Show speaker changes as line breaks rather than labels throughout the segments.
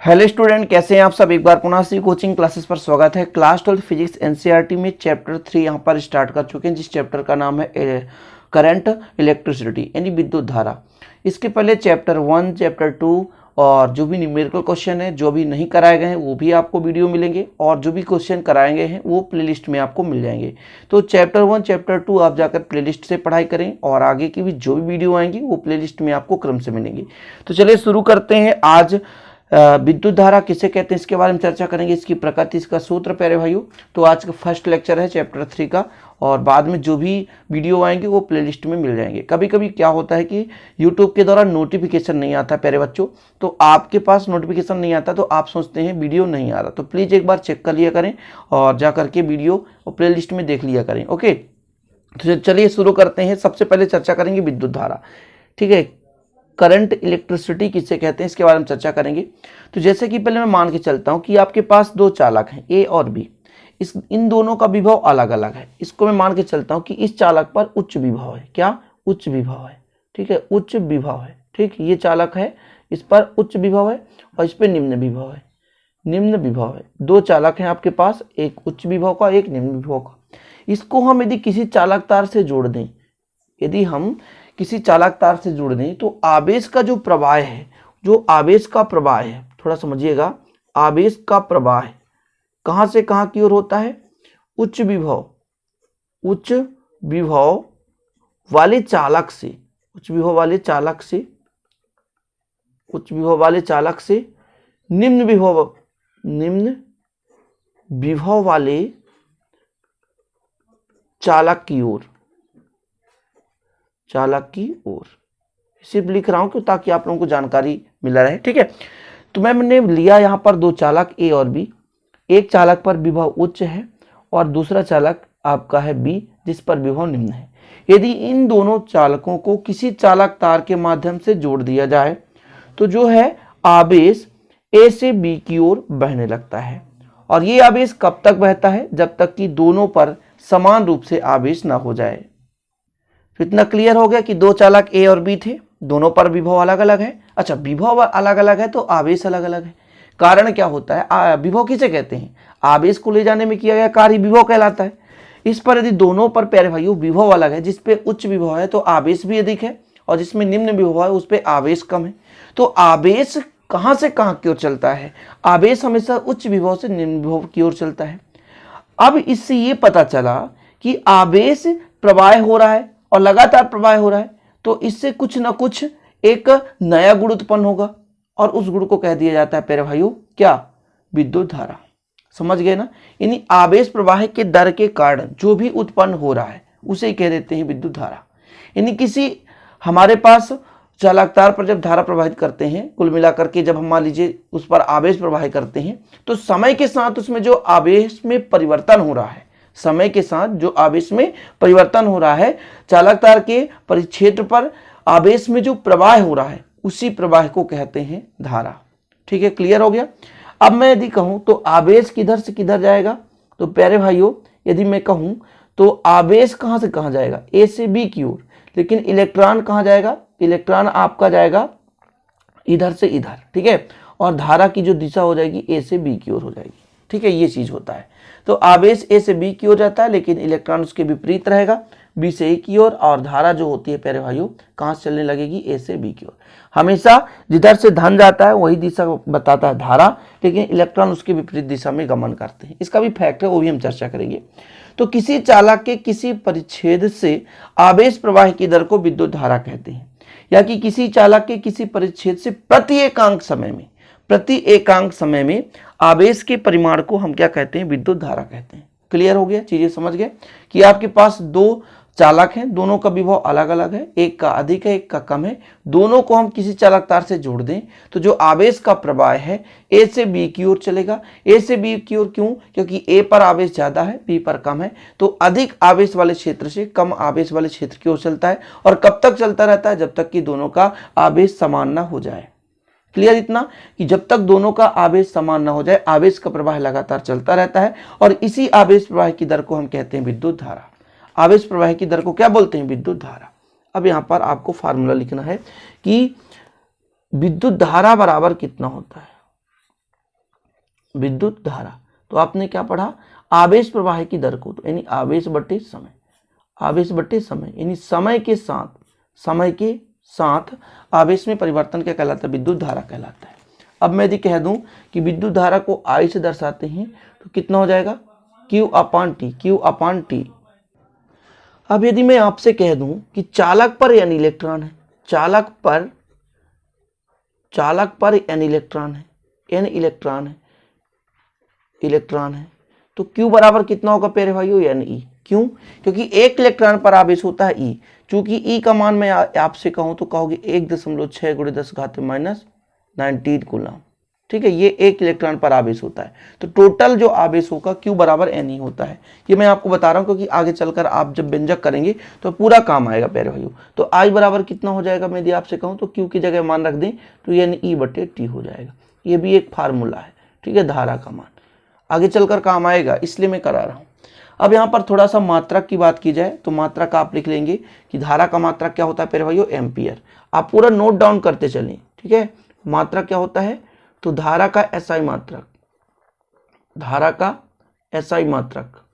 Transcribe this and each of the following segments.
Hello student, कैसे हैं आप सब। एक बार पुनः से कोचिंग क्लासेस पर स्वागत है। क्लास 12 फिजिक्स एनसीईआरटी में चैप्टर 3 यहाँ पर स्टार्ट कर चुके हैं, जिस चैप्टर का नाम है करंट इलेक्ट्रिसिटी यानी विद्युत धारा। इसके पहले चैप्टर 1, चैप्टर 2 और जो भी न्यूमेरिकल क्वेश्चन है जो भी नहीं कराए गए हैं वो भी आपको वीडियो मिलेंगे, और जो भी क्वेश्चन कराए गए हैं वो प्लेलिस्ट में आपको मिल जाएंगे। तो चैप्टर 1, चैप्टर 2 आप जाकर प्लेलिस्ट से पढ़ाई करें, और आगे की भी जो भी वीडियो आएंगी वो प्लेलिस्ट में आपको क्रम से मिलेंगी। तो चलिए शुरू करते हैं। आज विद्युत धारा किसे कहते हैं इसके बारे में चर्चा करेंगे, इसकी प्रकृति, इसका सूत्र प्यारे भाइयों। तो आज का फर्स्ट लेक्चर है चैप्टर 3 का, और बाद में जो भी वीडियो आएंगे वो प्लेलिस्ट में मिल जाएंगे। कभी कभी क्या होता है कि यूट्यूब के द्वारा नोटिफिकेशन नहीं आता प्यारे बच्चों, तो आपके पास नोटिफिकेशन नहीं आता तो आप सोचते हैं वीडियो नहीं आ रहा, तो प्लीज़ एक बार चेक कर लिया करें और जा करके वीडियो और प्ले लिस्ट में देख लिया करें। ओके, तो चलिए शुरू करते हैं। सबसे पहले चर्चा करेंगे विद्युत धारा, ठीक है। करंट इलेक्ट्रिसिटी किसे कहते हैं इसके बारे में चर्चा करेंगे। तो जैसे कि पहले मैं मान के चलता हूं कि आपके पास दो चालक हैं ए और बी, इन दोनों का विभव अलग अलग है। इसको मैं मान के चलता हूं कि इस चालक पर उच्च विभव है। क्या? उच्च विभव है, ठीक है, उच्च विभव है, ठीक। ये चालक है, इस पर उच्च विभव है और इस पर निम्न विभव है, निम्न विभव है। दो चालक हैं आपके पास, एक उच्च विभव का, एक निम्न विभव का। इसको हम यदि किसी चालक तार से जोड़ दें, यदि हम किसी चालक तार से जोड़ दें तो आवेश का जो प्रवाह है, जो आवेश का प्रवाह है, थोड़ा समझिएगा, आवेश का प्रवाह कहां से कहां की ओर होता है? उच्च विभव, उच्च विभव वाले चालक से, उच्च विभव वाले चालक से, उच्च विभव वाले चालक से निम्न विभव, निम्न विभव वाले चालक की ओर, चालक की ओर। सिर्फ लिख रहा हूं क्यों, ताकि आप लोगों को जानकारी मिला रहे, ठीक है। तो मैंने लिया यहां पर दो चालक ए और बी। एक चालक पर विभव उच्च है और दूसरा चालक आपका है बी, जिस पर विभव निम्न है। यदि इन दोनों चालकों को किसी चालक तार के माध्यम से जोड़ दिया जाए तो जो है आवेश ए से बी की ओर बहने लगता है। और ये आवेश कब तक बहता है? जब तक कि दोनों पर समान रूप से आवेश ना हो जाए। तो इतना क्लियर हो गया कि दो चालक ए और बी थे, दोनों पर विभव अलग अलग है। अच्छा, विभव अलग अलग है तो आवेश अलग अलग है। कारण क्या होता है? विभव किसे कहते हैं? आवेश को ले जाने में किया गया कार्य विभव कहलाता है। इस पर यदि दोनों पर प्यारे भाइयों विभव अलग है, जिसपे उच्च विभव है तो आवेश भी अधिक है, और जिसमें निम्न विभव है उस पर आवेश कम है। तो आवेश कहां से कहां की ओर चलता है? आवेश हमेशा उच्च विभव से निम्न विभव की ओर चलता है। अब इससे ये पता चला कि आवेश प्रवाह हो रहा है और लगातार प्रवाह हो रहा है, तो इससे कुछ ना कुछ एक नया गुण उत्पन्न होगा, और उस गुण को कह दिया जाता है प्यारे भाइयों क्या? विद्युत धारा। समझ गए ना? यानी आवेश प्रवाह के दर के कारण जो भी उत्पन्न हो रहा है उसे कह देते हैं विद्युत धारा। यानी किसी हमारे पास चालक तार पर जब धारा प्रवाहित करते हैं, कुल मिलाकर के जब हम मान लीजिए उस पर आवेश प्रवाहित करते हैं, तो समय के साथ उसमें जो आवेश में परिवर्तन हो रहा है, समय के साथ जो आवेश में परिवर्तन हो रहा है, चालक तार के परिक्षेत्र पर आवेश में जो प्रवाह हो रहा है उसी प्रवाह को कहते हैं धारा। ठीक है, क्लियर हो गया। अब मैं यदि कहूं तो आवेश किधर से किधर जाएगा, तो प्यारे भाइयों यदि मैं कहूं तो आवेश कहां से कहां जाएगा? ए से बी की ओर। लेकिन इलेक्ट्रॉन कहां जाएगा? इलेक्ट्रॉन आपका जाएगा इधर से इधर, ठीक है। और धारा की जो दिशा हो जाएगी ए से बी की ओर हो जाएगी, ठीक है। ये चीज होता है। तो आवेश ए से बी की ओर जाता है, लेकिन इलेक्ट्रॉन उसके विपरीत रहेगा, बी से ए की ओर। और धारा जो होती है प्यारे भाइयों कहां से चलने लगेगी? ए से बी की ओर। हमेशा जिधर से धन जाता है वही दिशा बताता है धारा, लेकिन इलेक्ट्रॉन उसके विपरीत दिशा में गमन करते हैं। इसका भी फैक्ट है, वो भी हम चर्चा करेंगे। तो किसी चालक के किसी परिच्छेद से आवेश प्रवाह की दर को विद्युत धारा कहते हैं, या कि किसी चालक के किसी परिच्छेद से प्रति एकांक समय में आवेश के परिमाण को हम क्या कहते हैं? विद्युत धारा कहते हैं। क्लियर हो गया? चीजें समझ गए कि आपके पास दो चालक हैं, दोनों का विभव अलग अलग है, एक का अधिक है एक का कम है। दोनों को हम किसी चालक तार से जोड़ दें तो जो आवेश का प्रवाह है ए से बी की ओर चलेगा। ए से बी की ओर क्यों? क्योंकि ए पर आवेश ज्यादा है, बी पर कम है, तो अधिक आवेश वाले क्षेत्र से कम आवेश वाले क्षेत्र की ओर चलता है। और कब तक चलता रहता है? जब तक कि दोनों का आवेश समान ना हो जाए। क्लियर इतना कि जब तक दोनों का आवेश समान ना हो जाए आवेश का प्रवाह लगातार चलता रहता है, और इसी आवेश प्रवाह की दर को हम कहते हैं विद्युत धारा। आवेश प्रवाह की दर को क्या बोलते हैं? विद्युत धारा। अब यहां पर आपको फार्मूला लिखना है कि विद्युत धारा बराबर कितना होता है। विद्युत धारा। तो आपने क्या पढ़ा, आवेश प्रवाह की दर को, तो यानी आवेश बटे समय, आवेश बटे समय यानी समय के साथ आवेश में परिवर्तन क्या कहलाता है, विद्युत धारा कहलाता है। अब मैं यदि कह दूं कि विद्युत धारा को I से दर्शाते हैं तो कितना हो जाएगा, Q अपान टी। अब यदि मैं आपसे कह दूं कि चालक पर n इलेक्ट्रॉन है, चालक पर n इलेक्ट्रॉन है, n इलेक्ट्रॉन है, तो Q बराबर कितना होगा प्यारे भाइयों, Ne। क्यों, क्योंकि एक इलेक्ट्रॉन पर आवेश होता है E। चूंकि E का मान मैं आपसे कहूं तो कहोगे 1.6 × 10⁻⁹ कूलम। ठीक है, ये एक इलेक्ट्रॉन पर आवेश होता है। तो टोटल जो आवेश होगा Q बराबर Ne होता है। ये मैं आपको बता रहा हूं क्योंकि आगे चलकर आप जब व्यंजक करेंगे तो पूरा काम आएगा प्यारे भाइयों। तो I बराबर कितना हो जाएगा, मैं यदि आपसे कहूं तो Q की जगह मान रख दें तो Ne/T हो जाएगा। ये भी एक फार्मूला है, ठीक है, धारा का मान आगे चलकर काम आएगा, इसलिए मैं करा रहा हूं। अब यहाँ पर थोड़ा सा मात्रक की बात की जाए तो मात्रक आप लिख लेंगे कि धारा का मात्रक क्या होता है प्यारे भाइयों, एम्पियर। आप पूरा नोट डाउन करते चलें, ठीक है। मात्रक क्या होता है, तो धारा का SI मात्रक, धारा का SI मात्रक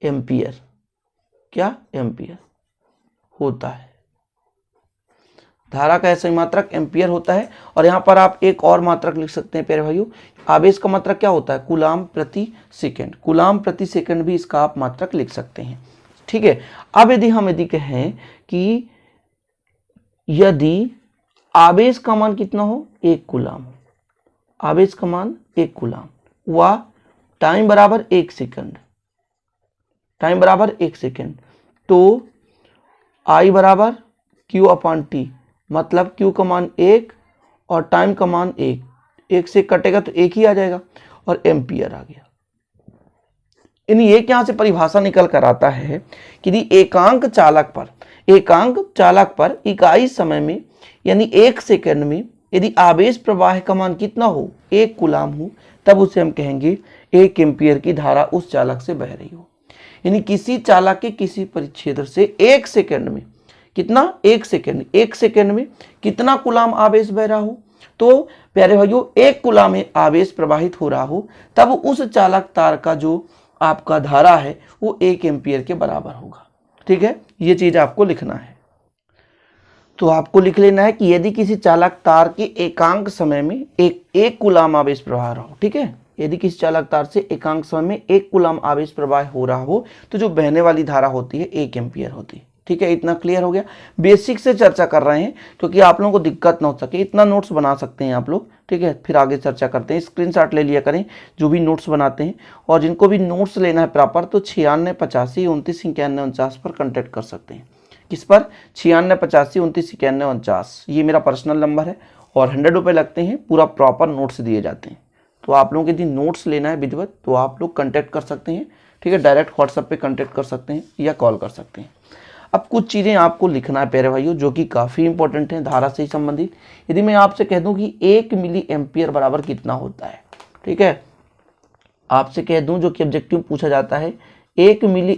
एम्पियर, क्या एम्पियर होता है, धारा का SI मात्रक एम्पियर होता है। और यहाँ पर आप एक और मात्रक लिख सकते हैं प्यारे भाइयों, आवेश का मात्रक क्या होता है, कूलाम प्रति सेकंड, कूलाम प्रति सेकंड भी इसका आप मात्रक लिख सकते हैं, ठीक है। अब यदि कहें कि यदि आवेश का मान कितना हो, 1 कूलाम, आवेश का मान 1 कूलाम, व टाइम बराबर 1 सेकंड, टाइम बराबर 1 सेकंड, तो I बराबर Q अपान T, मतलब Q का मान 1 और टाइम का मान 1, 1 से कटेगा तो 1 ही आ जाएगा और एम्पियर आ गया। यानी एक यहां से परिभाषा निकल कर आता है कि यदि एकांक चालक पर इकाई समय में यानी 1 सेकंड में यदि आवेश प्रवाह का मान कितना हो, 1 कूलाम हो, तब उसे हम कहेंगे 1 एम्पियर की धारा उस चालक से बह रही हो। यानी किसी चालक के किसी परिक्षेत्र से 1 सेकंड में कितना, 1 सेकंड में कितना कूलाम आवेश बह रहा हो, तो प्यारे भाइयों 1 कूलाम में आवेश प्रवाहित हो रहा हो, तब उस चालक तार का जो आपका धारा है वो 1 एम्पियर के बराबर होगा, ठीक है। ये चीज आपको लिखना है। तो आपको लिख लेना है कि यदि किसी चालक तार के एकांक समय में एक कूलाम आवेश प्रवाह रहा हो, ठीक है, यदि किसी चालक तार से एकांक समय में 1 कूलाम आवेश प्रवाह हो रहा हो तो जो बहने वाली धारा होती है 1 एम्पियर होती है, ठीक है। इतना क्लियर हो गया। बेसिक से चर्चा कर रहे हैं क्योंकि आप लोगों को दिक्कत ना हो सके, इतना नोट्स बना सकते हैं आप लोग, ठीक है। फिर आगे चर्चा करते हैं। स्क्रीनशॉट ले लिया करें जो भी नोट्स बनाते हैं, और जिनको भी नोट्स लेना है प्रॉपर तो 96 85 29 91 49 पर कॉन्टैक्ट कर सकते हैं। किस पर, 96 85 29 91 49, ये मेरा पर्सनल नंबर है और 100 रुपये लगते हैं, पूरा प्रॉपर नोट्स दिए जाते हैं। तो आप लोगों के यदि नोट्स लेना है विधिवत तो आप लोग कॉन्टैक्ट कर सकते हैं, ठीक है। डायरेक्ट व्हाट्सएप पे कॉन्टैक्ट कर सकते हैं या कॉल कर सकते हैं। अब कुछ चीज़ें आपको लिखना है प्यारे भाइयों जो कि काफ़ी इंपॉर्टेंट है धारा से संबंधित। यदि मैं आपसे कह दूं कि 1 मिली एम्पियर बराबर कितना होता है, ठीक है, आपसे कह दूं जो कि ऑब्जेक्टिव पूछा जाता है 1 मिली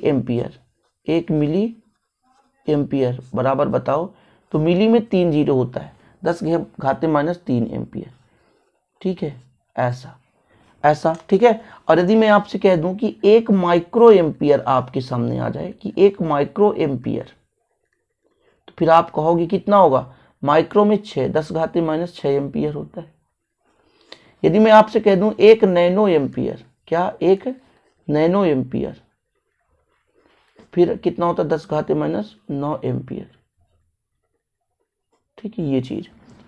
एम्पियर बराबर बताओ, तो मिली में 3 जीरो होता है, 10⁻³ एम्पियर, ठीक है, ऐसा, ठीक है। और यदि मैं आपसे कह दूं कि 1 माइक्रो एम्पियर आपके सामने आ जाए कि 1 माइक्रो एम्पियर, तो फिर आप कहोगे कितना होगा, माइक्रो में 6, 10⁻⁶ एम्पियर होता है। यदि मैं आपसे कह दूं 1 नैनो एम्पियर, क्या 1 नैनो एम्पियर, फिर कितना होता है 10⁻⁹ एम्पियर, ठीक है।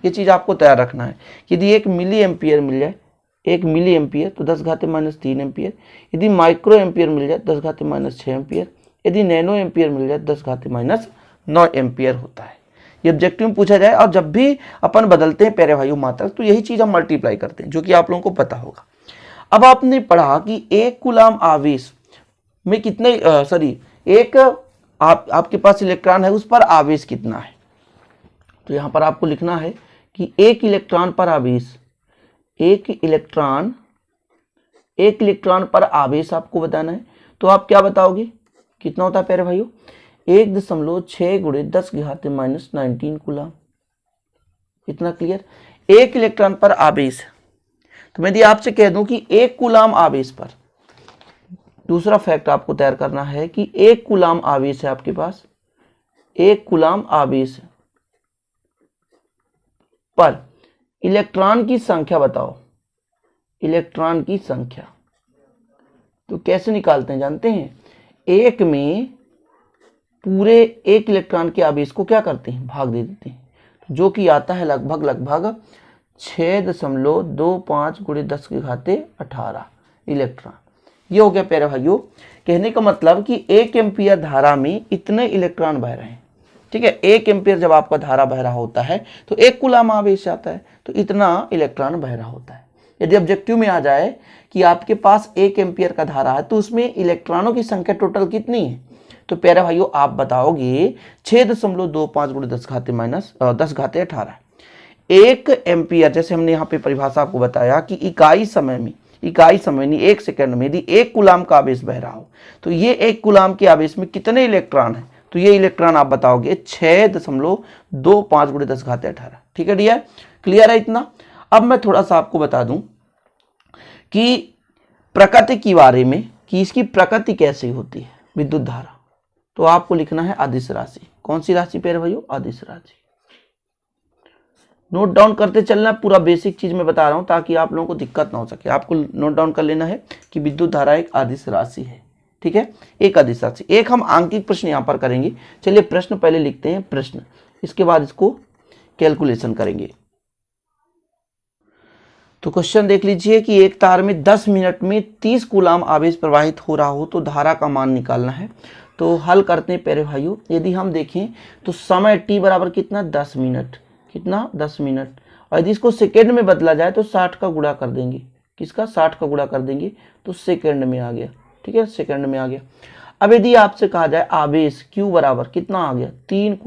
ये चीज आपको तैयार रखना है। यदि 1 मिली एम्पियर मिल जाए, 1 मिली एम्पियर तो 10⁻³ एम्पियर, यदि माइक्रो एम्पियर मिल जाए 10⁻⁶ एम्पियर, यदि नैनो एम्पियर मिल जाए 10⁻⁹ एम्पियर होता है। ये ऑब्जेक्टिव में पूछा जाए और जब भी अपन बदलते हैं प्यारे भाइयों मात्रक तो यही चीज हम मल्टीप्लाई करते हैं, जो कि आप लोगों को पता होगा। अब आपने पढ़ा कि 1 कूलाम आवेश में कितने आपके पास इलेक्ट्रॉन है उस पर आवेश कितना है। तो यहां पर आपको लिखना है कि 1 इलेक्ट्रॉन पर आवेश, 1 इलेक्ट्रॉन पर आवेश आपको बताना है। तो आप क्या बताओगे, कितना होता है प्यारे भाइयों, 1.6 × 10⁻⁻19 कूलाम। इतना क्लियर। 1 इलेक्ट्रॉन पर आवेश, तो मैं यदि आपसे कह दूं कि 1 कूलाम आवेश पर, दूसरा फैक्ट आपको तैयार करना है कि 1 कूलाम आवेश है आपके पास, 1 कूलाम आवेश पर इलेक्ट्रॉन की संख्या बताओ, इलेक्ट्रॉन की संख्या। तो कैसे निकालते हैं जानते हैं, एक में पूरे 1 इलेक्ट्रॉन के आवेश को क्या करते हैं, भाग दे देते हैं, जो कि आता है लगभग 6.25 गुणे 10 की घाते 18 इलेक्ट्रॉन। ये हो गया प्यारे भाइयों। कहने का मतलब कि 1 एम्पियर धारा में इतने इलेक्ट्रॉन बह रहे हैं, ठीक है। 1 एम्पियर जब आपका धारा बह रहा होता है तो 1 कूलाम आवेश आता है, तो इतना इलेक्ट्रॉन बह रहा होता है। यदि ऑब्जेक्टिव में आ जाए कि आपके पास 1 एम्पियर का धारा है तो उसमें इलेक्ट्रॉनों की संख्या टोटल कितनी है, तो प्यारे भाइयों आप बताओगे 6.25 गुणे 10 घाते 18। 1 एम्पियर, जैसे हमने यहाँ पे परिभाषा आपको बताया कि इकाई समय में नहीं 1 सेकंड में यदि 1 कूलाम का आवेश बह रहा हो तो ये 1 कूलाम के आवेश में कितने इलेक्ट्रॉन है, तो ये इलेक्ट्रॉन आप बताओगे 6.25 गुणे 10 घाते 18। ठीक है डियर, क्लियर है इतना। अब मैं थोड़ा सा आपको बता दूं कि प्रकृति के बारे में, कि इसकी प्रकृति कैसी होती है विद्युत धारा। तो आपको लिखना है अदिश राशि। कौन सी राशि प्यारे भाइयों, अदिश राशि। नोट डाउन करते चलना, पूरा बेसिक चीज मैं बता रहा हूं ताकि आप लोगों को दिक्कत ना हो सके। आपको नोट डाउन कर लेना है कि विद्युत धारा एक अदिश राशि है, ठीक है, एक अदिश राशि। एक हम आंकिक प्रश्न यहां पर करेंगे। चलिए प्रश्न पहले लिखते हैं, प्रश्न, इसके बाद इसको कैलकुलेशन करेंगे। तो क्वेश्चन देख लीजिए कि एक तार में 10 मिनट में 30 कूलाम आवेश प्रवाहित हो रहा हो तो धारा का मान निकालना है। तो हल करते हैं प्यारे भाइयों। यदि हम देखें तो समय t बराबर कितना, 10 मिनट, कितना 10 मिनट, और यदि इसको सेकेंड में बदला जाए तो 60 का गुणा कर देंगे, किसका, 60 का गुणा कर देंगे तो सेकेंड में आ गया, ठीक है, सेकेंड में आ गया। अब यदि आपसे कहा जाए आवेश q बराबर कितना आ गया, 30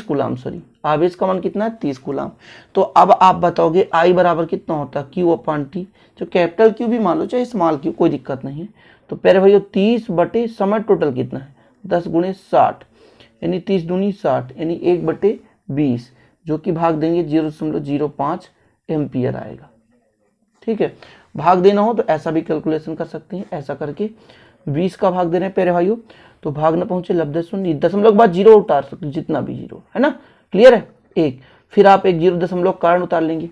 कूलाम, सॉरी, आवेश का मान कितना है, 30 कूलाम। तो अब आप बताओगे I बराबर कितना होता है, Q/T, जो कैपिटल Q भी मान लो चाहे स्मॉल q, कोई दिक्कत नहीं है। तो प्यारे भाइयों 30 बटे समय टोटल कितना है, 10 गुणे 60, यानी 30 दूनी 60, यानी 1/20, जो कि भाग देंगे 0.05 एम्पियर आएगा। ठीक है, भाग देना हो तो ऐसा भी कैलकुलेशन कर सकते हैं, ऐसा करके 20 का भाग दे रहे हैं प्यारे भाइयों, तो भाग न पहुंचे लब्ध शून्य, दशमलव के बाद 0 उतार सकते, जितना भी 0 है ना, क्लियर है। एक फिर आप एक 0 दशमलव कारण उतार लेंगे,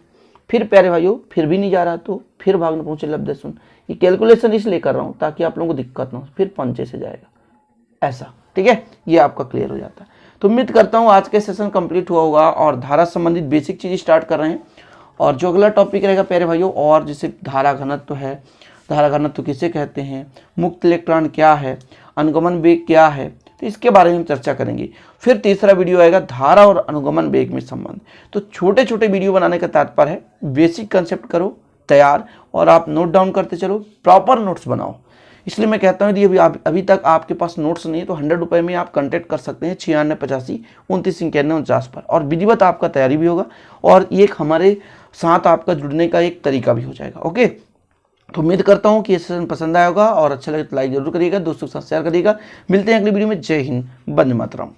फिर प्यारे भाइयों फिर भी नहीं जा रहा तो फिर भाग न पहुंचे लब्ध शून्य। ये कैलकुलेशन इसलिए कर रहा हूं ताकि आप लोगों को दिक्कत ना हो, फिर पंचे से जाएगा ऐसा, ठीक है, ये आपका क्लियर हो जाता है। तो उम्मीद करता हूं आज के सेशन कंप्लीट हुआ होगा और धारा संबंधित बेसिक चीज स्टार्ट कर रहे हैं। और जो अगला टॉपिक रहेगा प्यारे भाइयों, और जैसे धारा घनत्व है, धारा घनत्व किसे कहते हैं, मुक्त इलेक्ट्रॉन क्या है, अनुगमन वेग क्या है, तो इसके बारे में हम चर्चा करेंगे। फिर तीसरा वीडियो आएगा धारा और अनुगमन वेग में संबंध। तो छोटे छोटे वीडियो बनाने का तात्पर्य है बेसिक कंसेप्ट करो तैयार, और आप नोट डाउन करते चलो, प्रॉपर नोट्स बनाओ। इसलिए मैं कहता हूँ यदि अभी तक आपके पास नोट्स नहीं है तो 100 रुपये में आप कॉन्टैक्ट कर सकते हैं 9685 पर, और विधिवत आपका तैयारी भी होगा और ये एक हमारे साथ आपका जुड़ने का एक तरीका भी हो जाएगा। ओके, तो उम्मीद करता हूँ कि ये सेशन पसंद आया होगा और अच्छा लगे तो लाइक जरूर करिएगा, दोस्तों के साथ शेयर करिएगा। मिलते हैं अगली वीडियो में। जय हिंद, वंदे मातरम।